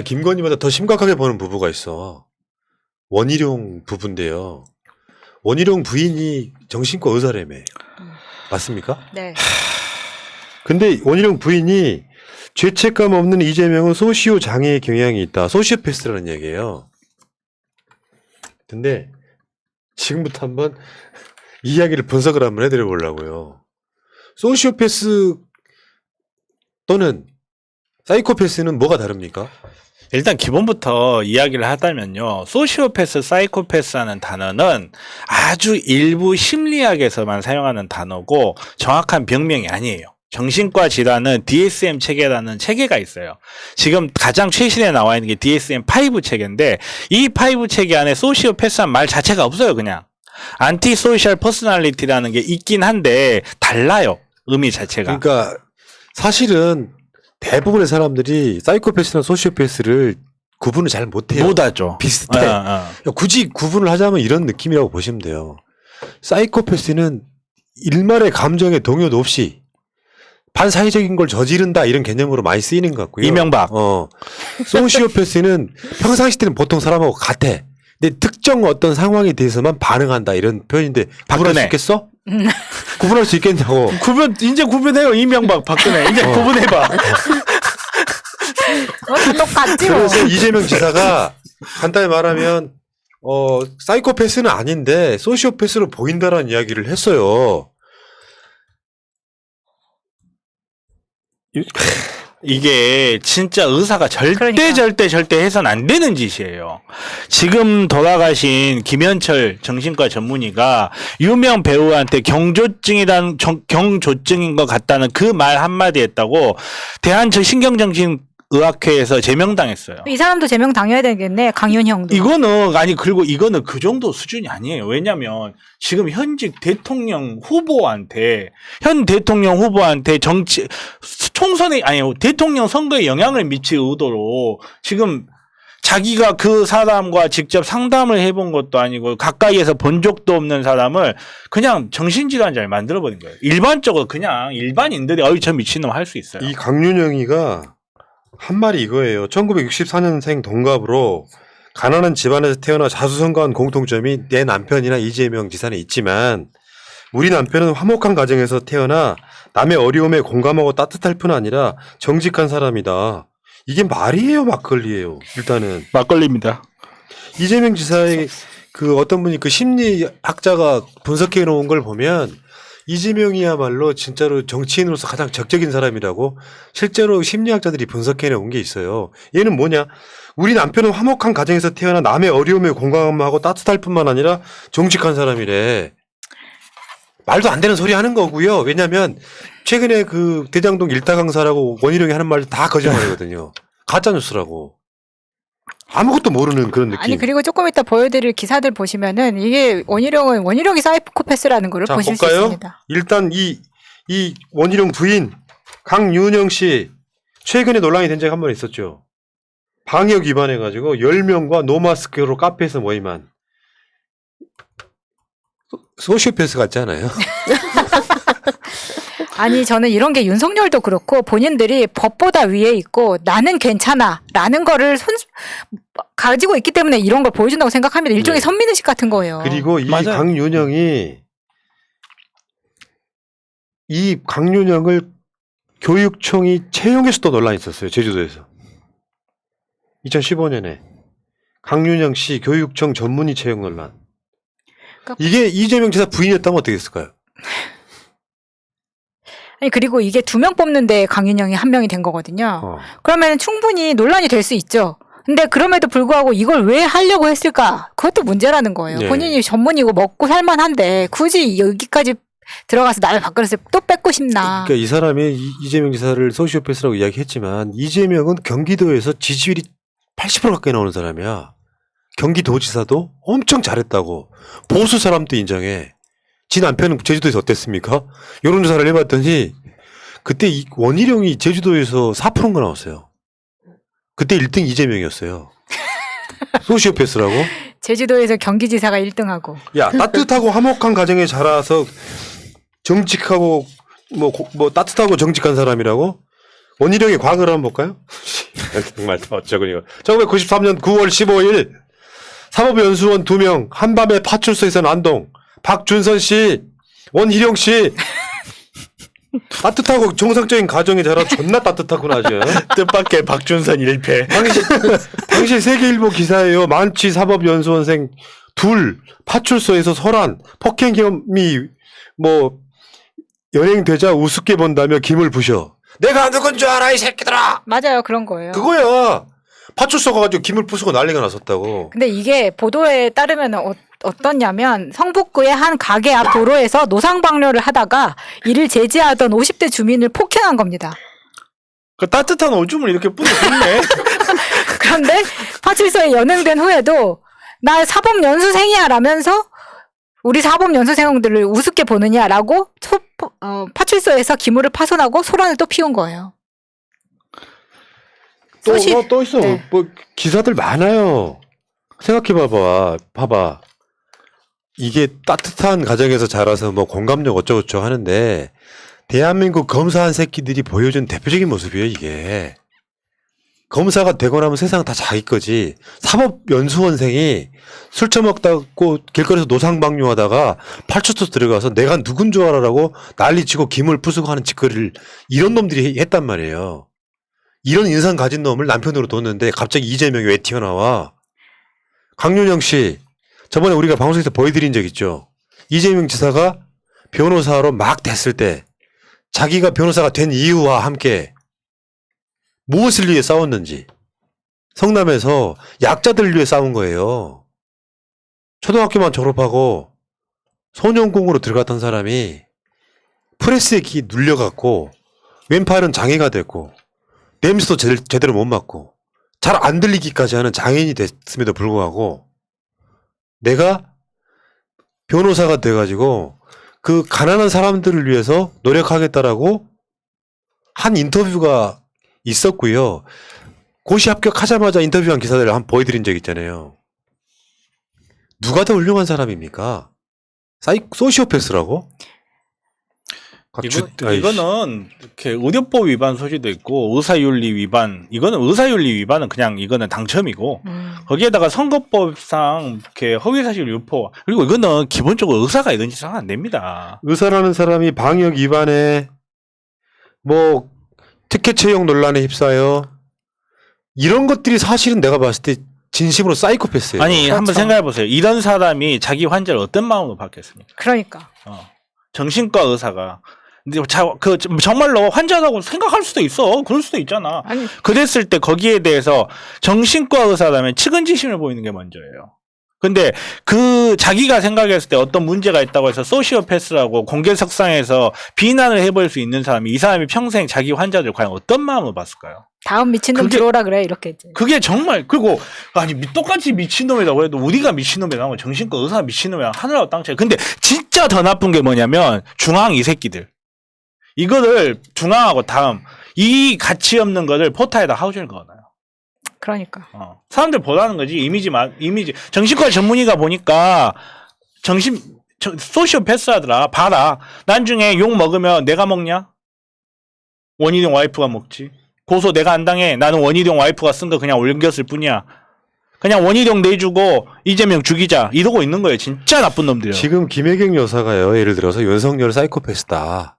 김건희보다 더 심각하게 보는 부부가 있어. 원희룡 부부인데요. 원희룡 부인이 정신과 의사라며. 맞습니까? 네. 근데 원희룡 부인이 죄책감 없는 이재명은 소시오 장애의 경향이 있다. 소시오패스라는 얘기예요. 근데 지금부터 한번 이야기를 분석을 한번 해드려 보려고요. 소시오패스 또는 사이코패스는 뭐가 다릅니까? 일단 기본부터 이야기를 하다면요. 소시오패스, 사이코패스라는 단어는 아주 일부 심리학에서만 사용하는 단어고 정확한 병명이 아니에요. 정신과 질환은 DSM 체계라는 체계가 있어요. 지금 가장 최신에 나와 있는 게 DSM-5 체계인데 이 5 체계 안에 소시오패스란 말 자체가 없어요. 그냥 안티 소셜 퍼스널리티라는 게 있긴 한데 달라요. 의미 자체가. 그러니까 사실은 대부분의 사람들이 사이코패스나 소시오패스를 구분을 잘 못해요. 못하죠. 비슷해. 굳이 구분을 하자면 이런 느낌이라고 보시면 돼요. 사이코패스는 일말의 감정의 동요도 없이 반사회적인 걸 저지른다 이런 개념으로 많이 쓰이는 것 같고요. 이명박. 소시오패스는 평상시 때는 보통 사람하고 같아. 근데 특정 어떤 상황에 대해서만 반응한다 이런 표현인데 구분할 수 있겠어? 구분할 수 있겠냐고. 이제 구분해요. 이명박, 박근혜. 이제 구분해봐. 똑같지 뭐. 그래서 이재명 지사가 간단히 말하면 사이코패스는 아닌데 소시오패스로 보인다라는 이야기를 했어요. 이게 진짜 의사가 절대 그러니까. 절대 해서는 안 되는 짓이에요. 지금 돌아가신 김현철 정신과 전문의가 유명 배우한테 경조증이란 경조증인 것 같다는 그 말 한마디 했다고 대한신경정신의학회에서 제명당했어요. 이 사람도 제명 당해야 되겠네. 강윤형도. 그리고 이거는 그 정도 수준이 아니에요. 왜냐면 지금 현 대통령 후보한테 대통령 선거에 영향을 미칠 의도로 지금 자기가 그 사람과 직접 상담을 해본 것도 아니고 가까이에서 본 적도 없는 사람을 그냥 정신질환자를 만들어버린 거예요. 일반적으로 그냥 일반인들이 저 미친놈 할 수 있어요. 이 강윤영이가 한 말이 이거예요. 1964년생 동갑으로 가난한 집안에서 태어나 자수성가한 공통점이 내 남편이나 이재명 지사는 있지만 우리 남편은 화목한 가정에서 태어나 남의 어려움에 공감하고 따뜻할 뿐 아니라 정직한 사람이다. 이게 말이에요, 막걸리예요. 일단은 막걸리입니다. 이재명 지사의 그 어떤 분이 그 심리학자가 분석해 놓은 걸 보면 이재명이야말로 진짜로 정치인으로서 가장 적적인 사람이라고 실제로 심리학자들이 분석해 놓은 게 있어요. 얘는 뭐냐? 우리 남편은 화목한 가정에서 태어나 남의 어려움에 공감하고 따뜻할 뿐만 아니라 정직한 사람이래. 말도 안 되는 소리 하는 거고요. 왜냐면 최근에 그 대장동 일타 강사라고 원희룡이 하는 말도 다 거짓말이거든요. 가짜 뉴스라고. 아무것도 모르는 그런 느낌. 아니 그리고 조금 이따 보여드릴 기사들 보시면은 이게 원희룡이 사이코패스라는 걸 보실 수 있습니다. 일단 이 원희룡 부인 강윤영 씨 최근에 논란이 된 적이 한 번 있었죠. 방역 위반해가지고 10명과 노마스크로 카페에서 모임한 소시오패스 같지 않아요? 아니 저는 이런 게 윤석열도 그렇고 본인들이 법보다 위에 있고 나는 괜찮아 라는 거를 가지고 있기 때문에 이런 걸 보여준다고 생각합니다. 일종의 선민의식 같은 거예요. 그리고 이 맞아요. 강윤영을 교육청이 채용해서도 논란이 있었어요. 제주도에서. 2015년에 강윤영 씨 교육청 전문의 채용 논란. 이게 이재명 지사 부인이었다면 어떻게 했을까요? 아니 그리고 이게 2명 뽑는데 강윤영이 1명이 된 거거든요. 그러면 충분히 논란이 될 수 있죠. 근데 그럼에도 불구하고 이걸 왜 하려고 했을까? 그것도 문제라는 거예요. 네. 본인이 전문이고 먹고 살만한데 굳이 여기까지 들어가서 남의 밥그릇을 또 뺏고 싶나. 그러니까 이 사람이 이재명 지사를 소시오패스라고 이야기했지만 이재명은 경기도에서 지지율이 80% 가까이 나오는 사람이야. 경기도지사도 엄청 잘했다고. 보수 사람도 인정해. 지 남편은 제주도에서 어땠습니까? 여론조사를 해봤더니 그때 원희룡이 제주도에서 4%인가 나왔어요. 그때 1등 이재명이었어요. 소시오패스라고? 제주도에서 경기지사가 1등하고. 야, 따뜻하고 화목한 가정에 자라서 정직하고 뭐 따뜻하고 정직한 사람이라고? 원희룡의 과거를 한번 볼까요? 정말 어쩌고 이거. 1993년 9월 15일 사법연수원 2명 한밤에 파출소에서 난동. 박준선 씨, 원희룡 씨. 따뜻하고 정상적인 가정에 자라 존나 따뜻하구나 아주. 뜻밖의 박준선 1패. 당시 세계일보 기사예요. 만취 사법연수원생 둘 파출소에서 설한 폭행 혐의 뭐 연행되자 우습게 본다며 김을 부셔. 내가 누군 줄 알아 이 새끼들아. 맞아요. 그런 거예요. 그거야. 파출소 가가지고 김을 부수고 난리가 났었다고. 근데 이게 보도에 따르면 어떻냐면 성북구의 한 가게 앞 도로에서 노상방뇨를 하다가 이를 제지하던 50대 주민을 폭행한 겁니다. 그 따뜻한 오줌을 이렇게 뿌려줬네. 그런데 파출소에 연행된 후에도 나 사법연수생이야 라면서 우리 사법연수생들을 우습게 보느냐라고 파출소에서 기물을 파손하고 소란을 또 피운 거예요. 또 있어. 네. 뭐 기사들 많아요. 봐봐. 이게 따뜻한 가정에서 자라서 뭐 공감력 어쩌고저쩌고 하는데 대한민국 검사한 새끼들이 보여준 대표적인 모습이에요, 이게. 검사가 되고 나면 세상 다 자기 거지. 사법연수원생이 술 처먹다고 길거리에서 노상방뇨하다가 파출소 들어가서 내가 누군 줄 알아라고 난리치고 김을 부수고 하는 짓거리를 이런 놈들이 했단 말이에요. 이런 인상 가진 놈을 남편으로 뒀는데 갑자기 이재명이 왜 튀어나와? 강윤영 씨, 저번에 우리가 방송에서 보여드린 적 있죠. 이재명 지사가 변호사로 막 됐을 때 자기가 변호사가 된 이유와 함께 무엇을 위해 싸웠는지 성남에서 약자들을 위해 싸운 거예요. 초등학교만 졸업하고 소년공으로 들어갔던 사람이 프레스에 기 눌려갖고 왼팔은 장애가 됐고 냄새도 제대로 못 맡고 잘 안 들리기까지 하는 장애인이 됐음에도 불구하고 내가 변호사가 돼가지고 그 가난한 사람들을 위해서 노력하겠다라고 한 인터뷰가 있었고요. 고시 합격하자마자 인터뷰한 기사들을 한번 보여드린 적 있잖아요. 누가 더 훌륭한 사람입니까? 소시오패스라고? 이거는 이렇게 의료법 위반 소지도 있고 의사윤리 위반. 이거는 의사윤리 위반은 그냥 이거는 당첨이고 거기에다가 선거법상 이렇게 허위사실 유포. 그리고 이거는 기본적으로 의사가 이런 짓을 하면 안 됩니다. 의사라는 사람이 방역 위반에 뭐 특혜 채용 논란에 휩싸여 이런 것들이 사실은 내가 봤을 때 진심으로 사이코패스예요. 아니 그렇죠. 한번 생각해 보세요. 이런 사람이 자기 환자를 어떤 마음으로 받겠습니까? 그러니까. 정신과 의사가 근데 정말로 환자라고 생각할 수도 있어. 그럴 수도 있잖아. 아니 그랬을 때 거기에 대해서 정신과 의사라면 측은지심을 보이는 게 먼저예요. 근데 그 자기가 생각했을 때 어떤 문제가 있다고 해서 소시오패스라고 공개석상에서 비난을 해볼 수 있는 사람이 이 사람이 평생 자기 환자들 과연 어떤 마음으로 봤을까요? 다음 미친놈 들어오라 그래 이렇게 했지. 그게 정말 그리고 아니 똑같이 미친놈이라고 해도 우리가 미친놈이라고 정신과 의사 미친놈이랑 하늘하고 땅 차이. 근데 진짜 더 나쁜 게 뭐냐면 중앙 이 새끼들 이거를 중앙하고 다음 이 가치 없는 거를 포탈에다 하우징을 그어놔요. 그러니까. 사람들 보라는 거지 이미지 정신과 전문의가 보니까 소시오패스 하더라. 봐라. 나중에 욕 먹으면 내가 먹냐? 원희룡 와이프가 먹지. 고소 내가 안 당해. 나는 원희룡 와이프가 쓴 거 그냥 옮겼을 뿐이야. 그냥 원희룡 내주고 이재명 죽이자 이러고 있는 거예요. 진짜 나쁜 놈들이요. 지금 김혜경 여사가요. 예를 들어서 윤석열 사이코패스다.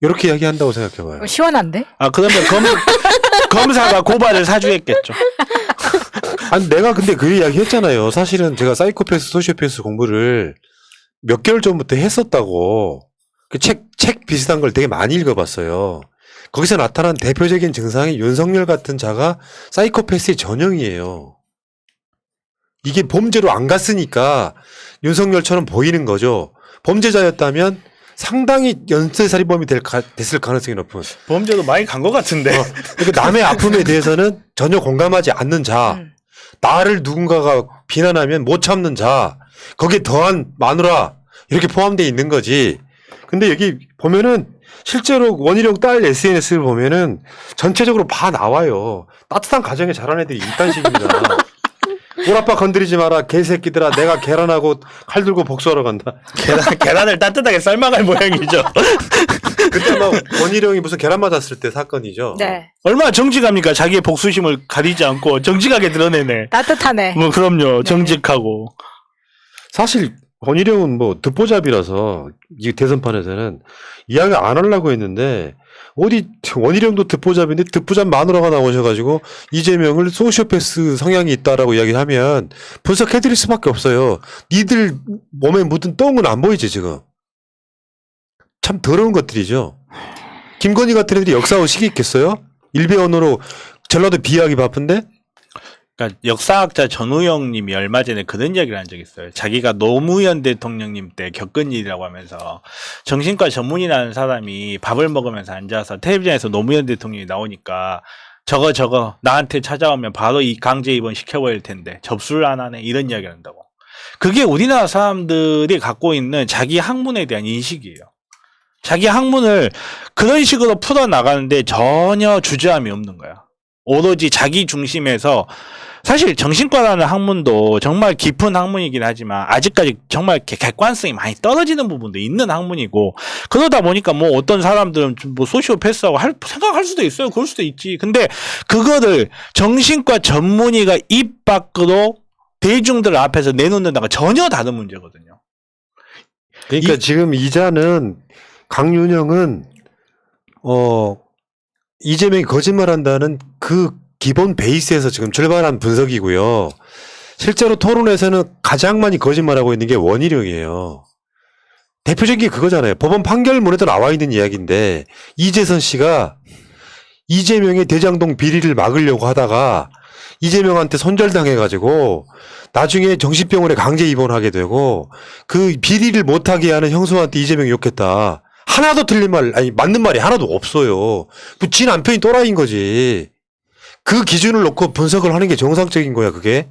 이렇게 이야기한다고 생각해봐요. 시원한데? 그러면 검사가 고발을 사주했겠죠. 아니 내가 근데 그 이야기 했잖아요. 사실은 제가 사이코패스, 소시오패스 공부를 몇 개월 전부터 했었다고. 그 책 비슷한 걸 되게 많이 읽어봤어요. 거기서 나타난 대표적인 증상이 윤석열 같은 자가 사이코패스의 전형이에요. 이게 범죄로 안 갔으니까 윤석열처럼 보이는 거죠. 범죄자였다면 상당히 연쇄살인범이 됐을 가능성이 높은. 범죄도 많이 간 것 같은데. 그러니까 남의 아픔에 대해서는 전혀 공감하지 않는 자, 나를 누군가가 비난하면 못 참는 자, 거기에 더한 마누라 이렇게 포함되어 있는 거지. 근데 여기 보면은 실제로 원희룡 딸 SNS를 보면은 전체적으로 다 나와요. 따뜻한 가정에 자란 애들이 이딴 식입니다. 우리 아빠 건드리지 마라 개새끼들아 내가 계란하고 칼 들고 복수하러 간다. 계란을 따뜻하게 삶아갈 모양이죠. 그때 막 원희룡이 무슨 계란 맞았을 때 사건이죠. 네. 얼마나 정직합니까? 자기의 복수심을 가리지 않고 정직하게 드러내네. 따뜻하네. 뭐 그럼요. 네. 정직하고. 사실 원희룡은 뭐 듣보잡이라서 이 대선판에서는 이야기 안 하려고 했는데 어디 원희룡도 듣보잡인데 듣보잡 마누라가 나오셔가지고 이재명을 소시오패스 성향이 있다라고 이야기하면 분석해드릴 수밖에 없어요. 니들 몸에 묻은 똥은 안 보이지 지금. 참 더러운 것들이죠. 김건희 같은 애들이 역사의식이 있겠어요? 일베언어로 전라도 비하하기 바쁜데? 그러니까 역사학자 전우영 님이 얼마 전에 그런 이야기를 한 적이 있어요. 자기가 노무현 대통령님 때 겪은 일이라고 하면서 정신과 전문의라는 사람이 밥을 먹으면서 앉아서 텔레비전에서 노무현 대통령이 나오니까 저거 나한테 찾아오면 바로 이 강제 입원 시켜버릴 텐데 접수를 안 하네 이런 이야기를 한다고. 그게 우리나라 사람들이 갖고 있는 자기 학문에 대한 인식이에요. 자기 학문을 그런 식으로 풀어나가는데 전혀 주저함이 없는 거야. 오로지 자기 중심에서 사실 정신과라는 학문도 정말 깊은 학문이긴 하지만 아직까지 정말 객관성이 많이 떨어지는 부분도 있는 학문이고 그러다 보니까 뭐 어떤 사람들은 뭐 소시오패스하고 생각할 수도 있어요. 그럴 수도 있지. 근데 그거를 정신과 전문의가 입 밖으로 대중들 앞에서 내놓는다가 전혀 다른 문제거든요. 그러니까 지금 이자는 강윤영은 이재명이 거짓말한다는 그 기본 베이스에서 지금 출발한 분석이고요. 실제로 토론에서는 가장 많이 거짓말하고 있는 게 원희룡이에요. 대표적인 게 그거잖아요. 법원 판결문에도 나와 있는 이야기인데 이재선 씨가 이재명의 대장동 비리를 막으려고 하다가 이재명한테 손절당해가지고 나중에 정신병원에 강제 입원하게 되고 그 비리를 못하게 하는 형수한테 이재명이 욕했다. 하나도 틀린 말, 아니 맞는 말이 하나도 없어요. 지 남편이 또라이인 거지. 그 기준을 놓고 분석을 하는 게 정상적인 거야, 그게.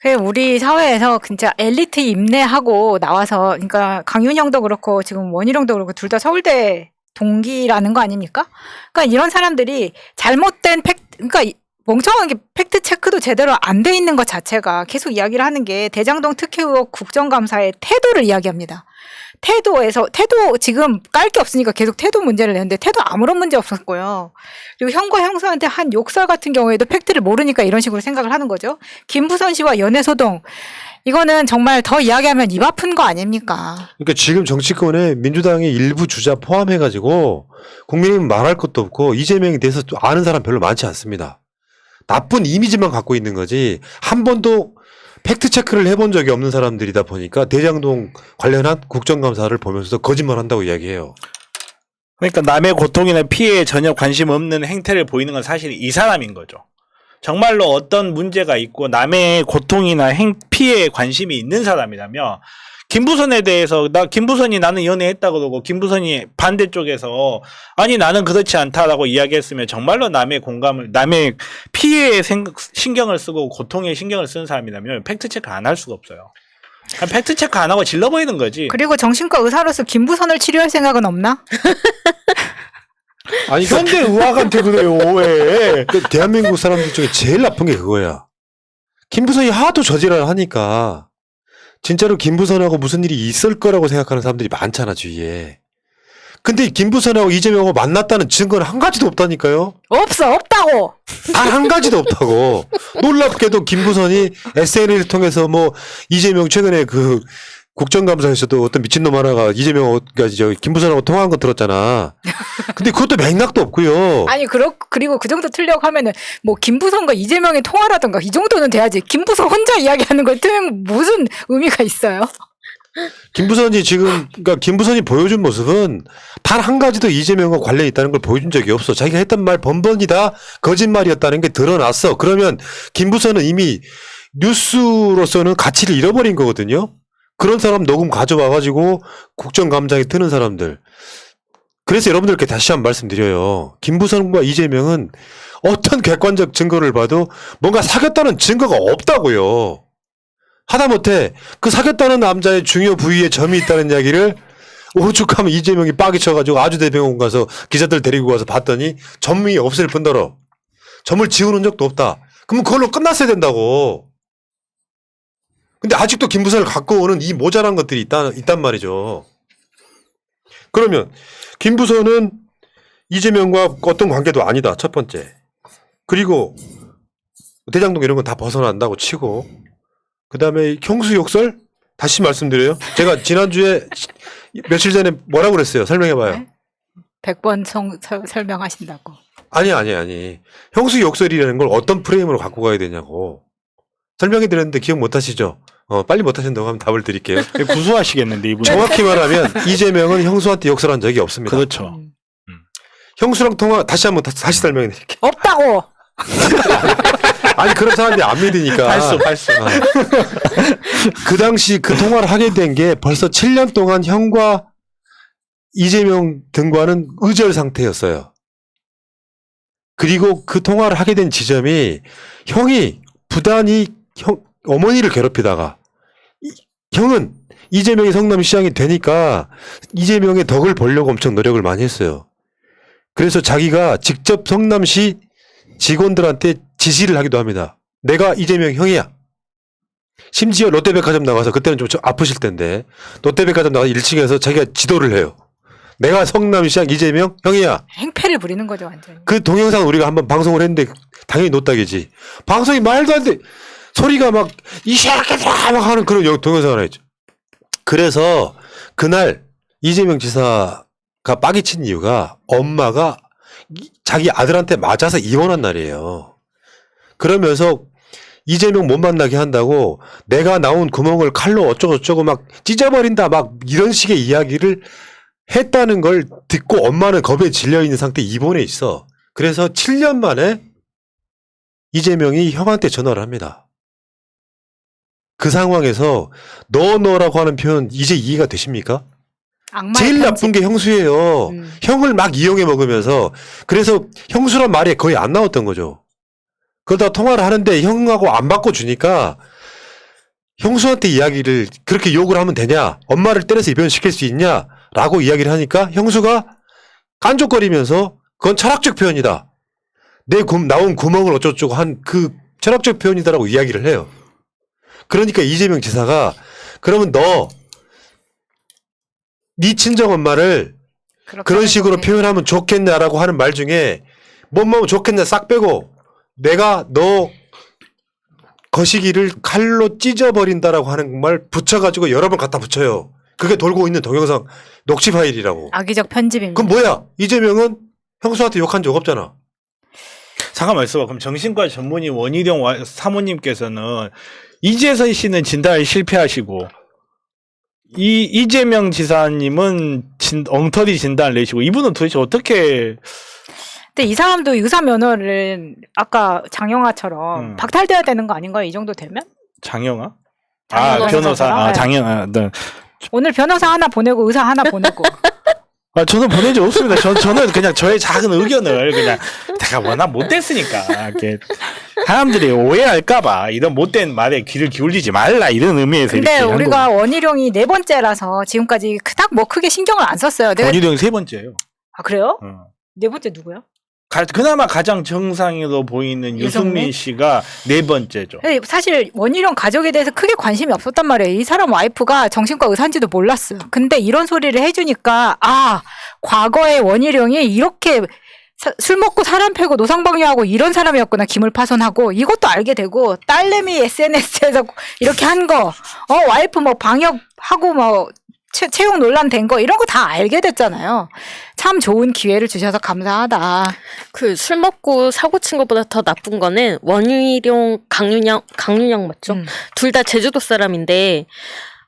그 우리 사회에서 진짜 엘리트 임내하고 나와서 그러니까 강윤형도 그렇고 지금 원희룡도 그렇고 둘 다 서울대 동기라는 거 아닙니까? 그러니까 이런 사람들이 잘못된 그러니까 멍청한 게 팩트 체크도 제대로 안 돼 있는 것 자체가 계속 이야기를 하는 게 대장동 특혜 의혹 국정감사의 태도를 이야기합니다. 태도 지금 깔 게 없으니까 계속 태도 문제를 내는데 태도 아무런 문제 없었고요. 그리고 형과 형수한테 한 욕설 같은 경우에도 팩트를 모르니까 이런 식으로 생각을 하는 거죠. 김부선 씨와 연애소동. 이거는 정말 더 이야기하면 입 아픈 거 아닙니까? 그러니까 지금 정치권에 민주당의 일부 주자 포함해가지고 국민의힘 말할 것도 없고 이재명에 대해서 아는 사람 별로 많지 않습니다. 나쁜 이미지만 갖고 있는 거지 한 번도 팩트 체크를 해본 적이 없는 사람들이다 보니까 대장동 관련한 국정감사를 보면서도 거짓말한다고 이야기해요. 그러니까 남의 고통이나 피해에 전혀 관심 없는 행태를 보이는 건 사실 이 사람인 거죠. 정말로 어떤 문제가 있고 남의 고통이나 피해에 관심이 있는 사람이라면 김부선에 대해서 김부선이 나는 연애했다 그러고 김부선이 반대쪽에서 아니 나는 그렇지 않다라고 이야기했으면 정말로 남의 피해에 신경을 쓰고 고통에 신경을 쓰는 사람이라면 팩트체크 안 할 수가 없어요. 팩트체크 안 하고 질러버리는 거지. 그리고 정신과 의사로서 김부선을 치료할 생각은 없나? 아니 현대 의학한테 그래요. 왜? 대한민국 사람들 중에 제일 나쁜 게 그거야. 김부선이 하도 저지랄을 하니까 진짜로 김부선하고 무슨 일이 있을 거라고 생각하는 사람들이 많잖아 주위에. 근데 김부선하고 이재명하고 만났다는 증거는 한 가지도 없다니까요. 없다고. 단 한 가지도 없다고. 놀랍게도 김부선이 SNS를 통해서 뭐 이재명 최근에 그 국정감사에서도 어떤 미친놈 하나가 이재명가 김부선하고 통화한 거 들었잖아. 근데 그것도 맥락도 없고요. 아니 그리고 그 정도 틀려고 하면은 뭐 김부선과 이재명의 통화라든가 이 정도는 돼야지. 김부선 혼자 이야기하는 걸 틀면 무슨 의미가 있어요? 김부선이 그러니까 김부선이 보여준 모습은 단 한 가지도 이재명과 관련이 있다는 걸 보여준 적이 없어. 자기가 했던 말 번번이다 거짓말이었다는 게 드러났어. 그러면 김부선은 이미 뉴스로서는 가치를 잃어버린 거거든요. 그런 사람 녹음 가져와가지고 국정감장에 트는 사람들. 그래서 여러분들께 다시 한번 말씀드려요. 김부선과 이재명은 어떤 객관적 증거를 봐도 뭔가 사귀었다는 증거가 없다고요. 하다못해 그 사귀었다는 남자의 중요 부위에 점이 있다는 이야기를 오죽하면 이재명이 빡이 쳐가지고 아주대병원 가서 기자들 데리고 가서 봤더니 점이 없을 뿐더러 점을 지우는 적도 없다. 그러면 그걸로 끝났어야 된다고. 근데 아직도 김부선을 갖고 오는 이 모자란 것들이 있단 말이죠. 그러면 김부선은 이재명과 어떤 관계도 아니다. 첫 번째. 그리고 대장동 이런 건 다 벗어난다고 치고 그다음에 형수 욕설 다시 말씀드려요. 제가 지난주에 며칠 전에 뭐라고 그랬어요. 설명해봐요. 네? 100번 설명하신다고. 아니. 형수 욕설이라는 걸 어떤 프레임으로 갖고 가야 되냐고. 설명해 드렸는데 기억 못 하시죠? 빨리 못 하신다고 하면 답을 드릴게요. 구수하시겠는데 이분. 정확히 말하면 이재명은 형수한테 욕설한 적이 없습니다. 그렇죠. 형수랑 통화 다시 한번 다시 설명해 드릴게요. 없다고. 아니 그런 사람들이 안 믿으니까. 발수. 그 당시 그 통화를 하게 된 게 벌써 7년 동안 형과 이재명 등과는 의절 상태였어요. 그리고 그 통화를 하게 된 지점이 형이 부단히 어머니를 괴롭히다가 형은 이재명이 성남시장이 되니까 이재명의 덕을 보려고 엄청 노력을 많이 했어요. 그래서 자기가 직접 성남시 직원들한테 지시를 하기도 합니다. 내가 이재명 형이야. 심지어 롯데백화점 나가서 그때는 좀 아프실 텐데 롯데백화점 나가서 1층에서 자기가 지도를 해요. 내가 성남시장 이재명 형이야. 행패를 부리는 거죠 완전히. 그 동영상 우리가 한번 방송을 했는데 당연히 노딱이지. 방송이 말도 안 돼. 소리가 막 이 새끼들아 막 하는 그런 동영상을 했죠. 그래서 그날 이재명 지사가 빡이 친 이유가 엄마가 자기 아들한테 맞아서 입원한 날이에요. 그러면서 이재명 못 만나게 한다고 내가 나온 구멍을 칼로 어쩌고저쩌고 막 찢어버린다 막 이런 식의 이야기를 했다는 걸 듣고 엄마는 겁에 질려있는 상태 입원해 있어. 그래서 7년 만에 이재명이 형한테 전화를 합니다. 그 상황에서 너라고 하는 표현 이제 이해가 되십니까? 악마의 제일 편지. 나쁜 게 형수예요. 형을 막 이용해 먹으면서 그래서 형수란 말이 거의 안 나왔던 거죠. 그러다 통화를 하는데 형하고 안 바꿔주니까 형수한테 이야기를 그렇게 욕을 하면 되냐? 엄마를 때려서 입원시킬 수 있냐? 라고 이야기를 하니까 형수가 깐족거리면서 그건 철학적 표현이다. 나온 구멍을 어쩌고저쩌고 한 그 철학적 표현이다라고 이야기를 해요. 그러니까 이재명 지사가 그러면 네 친정엄마를 그런 식으로 표현하면 좋겠냐라고 하는 말 중에 뭐뭐 좋겠냐 싹 빼고 내가 너 거시기를 칼로 찢어버린다라고 하는 말 붙여가지고 여러 번 갖다 붙여요. 그게 돌고 있는 동영상 녹취 파일이라고. 악의적 편집입니다. 그럼 뭐야? 이재명은 형수한테 욕한 적 없잖아. 잠깐만 있어봐. 그럼 정신과 전문의 원희룡 사모님께서는 이재선 씨는 진단을 실패하시고 이재명 지사님은 엉터리 진단을 내시고 이분은 도대체 어떻게? 근데 이 사람도 의사 면허를 아까 장영아처럼 박탈돼야 되는 거 아닌가요? 이 정도 되면? 장영아? 장영아 변호사. 네. 장영아. 네. 오늘 변호사 하나 보내고 의사 하나 보내고. 저는 보낸 적 없습니다. 저는 그냥 저의 작은 의견을 그냥 제가 워낙 못됐으니까 이렇게 사람들이 오해할까봐 이런 못된 말에 귀를 기울이지 말라 이런 의미에서 근데 이렇게 우리가 원희룡이 4번째라서 지금까지 그닥 뭐 크게 신경을 안 썼어요. 원희룡이 3번째예요. 아 그래요? 4번째 누구요? 그나마 가장 정상으로 보이는 유승민 씨가 4번째죠. 근데 사실 원희룡 가족에 대해서 크게 관심이 없었단 말이에요. 이 사람 와이프가 정신과 의사인지도 몰랐어요. 근데 이런 소리를 해주니까 과거에 원희룡이 이렇게 술 먹고 사람 패고 노상방뇨하고 이런 사람이었구나. 기물 파손하고 이것도 알게 되고 딸내미 SNS에서 이렇게 한 거 와이프 뭐 방역하고 뭐 채용 논란 된 거 이런 거 다 알게 됐잖아요. 참 좋은 기회를 주셔서 감사하다. 그 술 먹고 사고 친 것보다 더 나쁜 거는 원희룡, 강윤영 맞죠? 둘 다 제주도 사람인데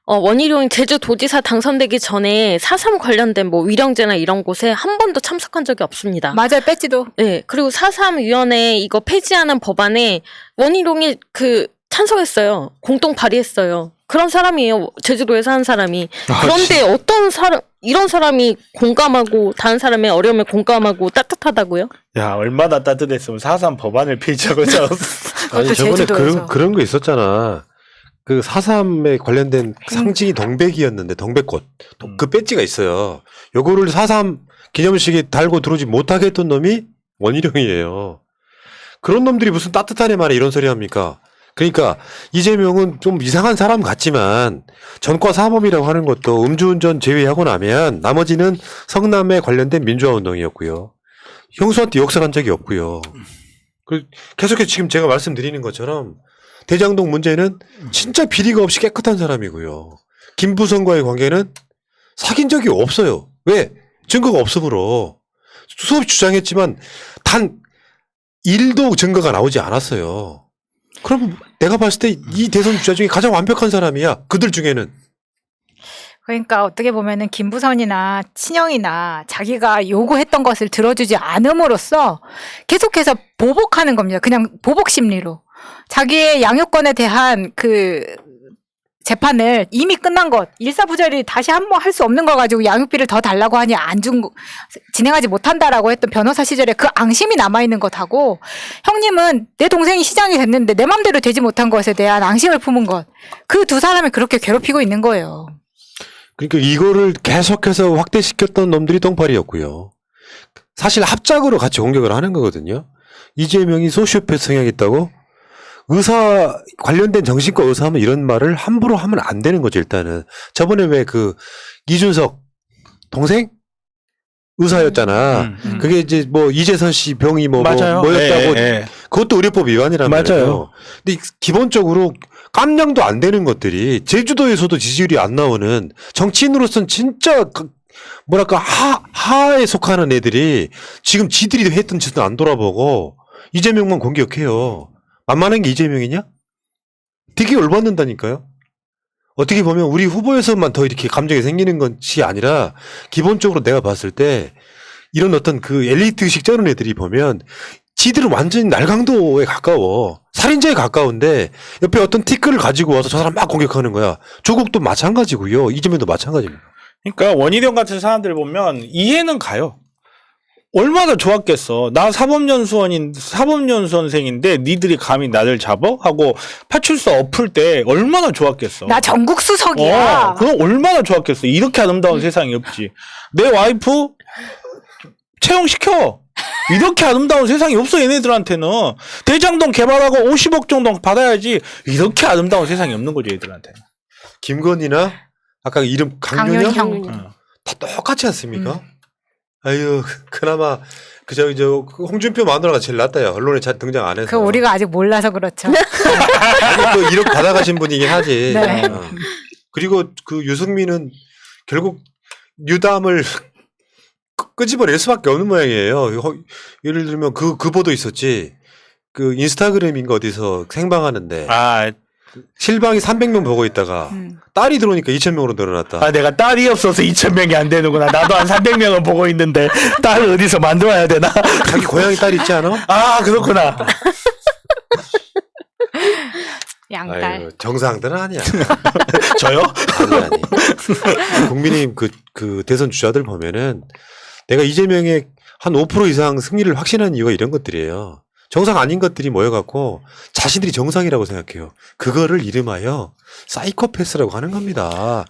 원희룡이 제주도지사 당선되기 전에 4.3 관련된 뭐 위령제나 이런 곳에 한 번도 참석한 적이 없습니다. 맞아요. 배지도. 네. 그리고 4.3 위원회 이거 폐지하는 법안에 원희룡이 찬성했어요. 공동 발의했어요. 그런 사람이에요. 제주도에 사는 사람이. 그런데 어떤 이런 사람이 공감하고 다른 사람의 어려움에 공감하고 따뜻하다고요? 야, 얼마나 따뜻했으면 4.3 법안을 폐지하고 아니 저번에 제주도에서. 그런 거 있었잖아. 그 4.3에 관련된 상징이 동백이었는데 동백꽃 그 배지가 있어요. 요거를 4.3 기념식에 달고 들어오지 못하게 했던 놈이 원희룡이에요. 그런 놈들이 무슨 따뜻한 애 말에 이런 소리 합니까? 그러니까 이재명은 좀 이상한 사람 같지만 전과 사범이라고 하는 것도 음주운전 제외하고 나면 나머지는 성남에 관련된 민주화 운동이었고요. 형수한테 욕설한 적이 없고요. 계속해서 지금 제가 말씀드리는 것처럼 대장동 문제는 진짜 비리가 없이 깨끗한 사람이고요. 김부성과의 관계는 사귄 적이 없어요. 왜? 증거가 없으므로. 수없이 주장했지만 단 1도 증거가 나오지 않았어요. 그럼 내가 봤을 때 이 대선 주자 중에 가장 완벽한 사람이야. 그들 중에는. 그러니까 어떻게 보면은 김부선이나 친형이나 자기가 요구했던 것을 들어주지 않음으로써 계속해서 보복하는 겁니다. 그냥 보복 심리로. 자기의 양육권에 대한 그 재판을 이미 끝난 것, 일사부절이 다시 한번 할 수 없는 거 가지고 양육비를 더 달라고 하니 진행하지 못한다라고 했던 변호사 시절에 그 앙심이 남아있는 것하고 형님은 내 동생이 시장이 됐는데 내 맘대로 되지 못한 것에 대한 앙심을 품은 것. 그 두 사람을 그렇게 괴롭히고 있는 거예요. 그러니까 이거를 계속해서 확대시켰던 놈들이 똥파리였고요. 사실 합작으로 같이 공격을 하는 거거든요. 이재명이 소시오패스 성향이 있다고? 의사 관련된 정신과 의사 하면 이런 말을 함부로 하면 안 되는 거죠. 일단은 저번에 왜 그 이준석 동생 의사였잖아. 그게 이제 뭐 이재선 씨 병이 맞아요. 뭐였다고 예. 그것도 의료법 위반이란 맞아요. 말이에요. 근데 기본적으로 깜냥도 안 되는 것들이 제주도에서도 지지율이 안 나오는 정치인으로서는 진짜 뭐랄까 하에 속하는 애들이 지금 지들이 했던 짓은 안 돌아보고 이재명만 공격해요. 만만한 게 이재명이냐? 되게 열받는다니까요. 어떻게 보면 우리 후보에서만 더 이렇게 감정이 생기는 것이 아니라 기본적으로 내가 봤을 때 이런 어떤 그 엘리트식 쩌는 애들이 보면 지들은 완전히 날강도에 가까워. 살인자에 가까운데 옆에 어떤 티끌을 가지고 와서 저 사람 막 공격하는 거야. 조국도 마찬가지고요. 이재명도 마찬가지입니다. 그러니까 원희룡 같은 사람들 보면 이해는 가요. 얼마나 좋았겠어. 나 사법연수원생인데 니들이 감히 나를 잡어? 하고 파출소 엎을 때 얼마나 좋았겠어. 나 전국 수석이야. 그럼 얼마나 좋았겠어. 이렇게 아름다운 세상이 없지. 내 와이프 채용시켜. 이렇게 아름다운 세상이 없어 얘네들한테는. 대장동 개발하고 50억 정도 받아야지. 이렇게 아름다운 세상이 없는 거죠 얘들한테는. 김건희나 아까 이름 강윤영 강윤형. 다 똑같지 않습니까? 아유 그나마 저 홍준표 마누라가 제일 낫다요. 언론에 잘 등장 안 해서. 그 우리가 아직 몰라서 그렇죠. 아니, 그 1억 받아가신 분이긴 하지. 네. 그리고 그 유승민은 결국 유담을 끄집어낼 수밖에 없는 모양이에요. 예를 들면 그 보도 있었지. 그 인스타그램인가 어디서 생방하는데 실방이 300명 보고 있다가 딸이 들어오니까 2,000명으로 늘어났다. 내가 딸이 없어서 2,000명이 안 되는구나. 나도 한 300명은 보고 있는데 딸을 어디서 만들어야 되나? 자기 고향이 딸 있지 않아? 그렇구나. 양딸. 아유, 정상들은 아니야. 저요? 아니. 국민의힘 그 대선 주자들 보면은 내가 이재명의 한 5% 이상 승리를 확신하는 이유가 이런 것들이에요. 정상 아닌 것들이 모여갖고 자신들이 정상이라고 생각해요. 그거를 이름하여 사이코패스라고 하는 겁니다.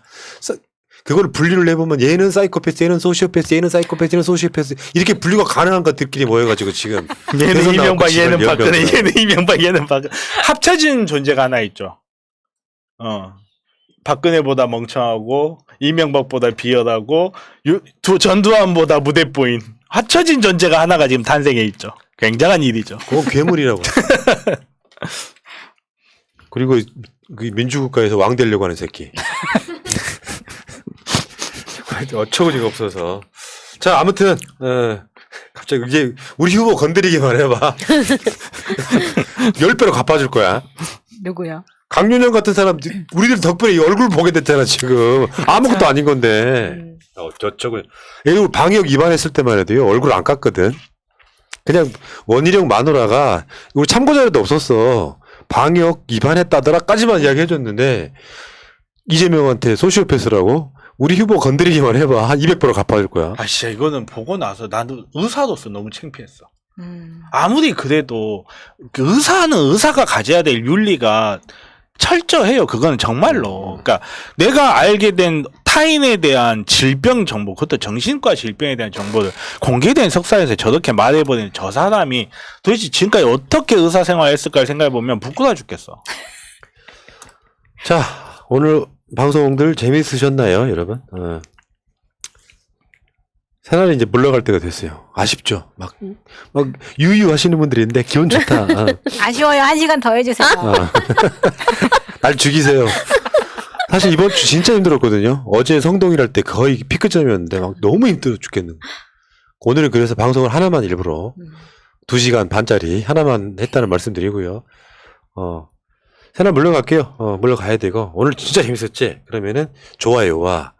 그걸 분류를 해보면 얘는 사이코패스, 얘는 소시오패스, 얘는 사이코패스, 얘는 소시오패스 이렇게 분류가 가능한 것들끼리 모여가지고 지금 얘는 이명박, 얘는 박근혜, 얘는 이명박, 얘는 박근혜. 합쳐진 존재가 하나 있죠. 박근혜보다 멍청하고 이명박보다 비열하고 전두환보다 무대뽀인 합쳐진 존재가 하나가 지금 탄생해 있죠. 굉장한 일이죠. 그건 괴물이라고. 그리고 그 민주국가에서 왕 되려고 하는 새끼. 어처구니가 없어서. 자, 아무튼 갑자기 이게 우리 후보 건드리기만 해봐. 10배로 갚아줄 거야. 누구요? 강윤영 같은 사람 우리들 덕분에 이 얼굴 보게 됐잖아 지금. 아무것도 아닌 건데. 저쪽은 얘는 방역 위반했을 때만 해도요 얼굴 안 깠거든. 그냥 원희룡 마누라가 우리 참고자료도 없었어. 방역 위반했다더라까지만 이야기해줬는데 이재명한테 소시오패스라고? 우리 후보 건드리기만 해봐. 한 200%로 갚아줄 거야. 진짜 이거는 보고 나서 나도 의사로서 너무 창피했어. 아무리 그래도 그 의사는 의사가 가져야 될 윤리가 철저해요. 그거는 정말로. 그러니까 내가 알게 된 타인에 대한 질병 정보, 그것도 정신과 질병에 대한 정보를 공개된 석사에서 저렇게 말해버리는 저 사람이 도대체 지금까지 어떻게 의사생활 했을까 생각해보면 부끄러워 죽겠어. 자, 오늘 방송들 재미있으셨나요, 여러분? 새날이 이제 물러갈 때가 됐어요. 아쉽죠? 막 유유하시는 분들이 있는데 기분 좋다. 아쉬워요. 1시간 더 해주세요. 날 죽이세요. 사실 이번 주 진짜 힘들었거든요. 어제 성동일 할 때 거의 피크점이었는데 막 너무 힘들어 죽겠는. 오늘은 그래서 방송을 하나만 일부러 2시간 반짜리 하나만 했다는 말씀드리고요. 새날 물러갈게요. 물러가야 되고 오늘 진짜 재밌었지? 그러면은 좋아요와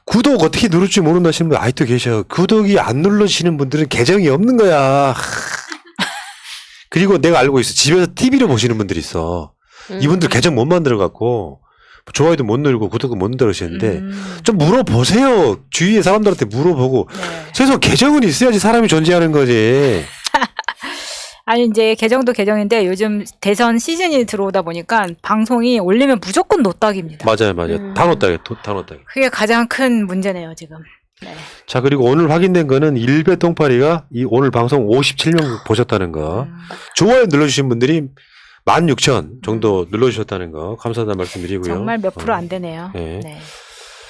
구독 어떻게 누를지 모른다시는 분 아직도 계셔. 구독이 안 눌러지시는 분들은 계정이 없는 거야. 그리고 내가 알고 있어. 집에서 TV로 보시는 분들이 있어. 이분들 계정 못 만들어갖고 좋아요도 못 누르고 구독도 못 누르시는데 좀 물어보세요. 주위의 사람들한테 물어보고. 네. 최소한 계정은 있어야지 사람이 존재하는 거지. 아니 이제 계정도 계정인데 요즘 대선 시즌이 들어오다 보니까 방송이 올리면 무조건 노딱입니다. 맞아요. 다 놓다게. 그게 가장 큰 문제네요 지금. 네. 자, 그리고 오늘 확인된 거는 일베 똥파리가 이 오늘 방송 57명 보셨다는 거. 좋아요 눌러주신 분들이 16,000 정도 눌러주셨다는 거 감사하다는 말씀 드리고요. 정말 몇 프로 안 되네요. 네. 네.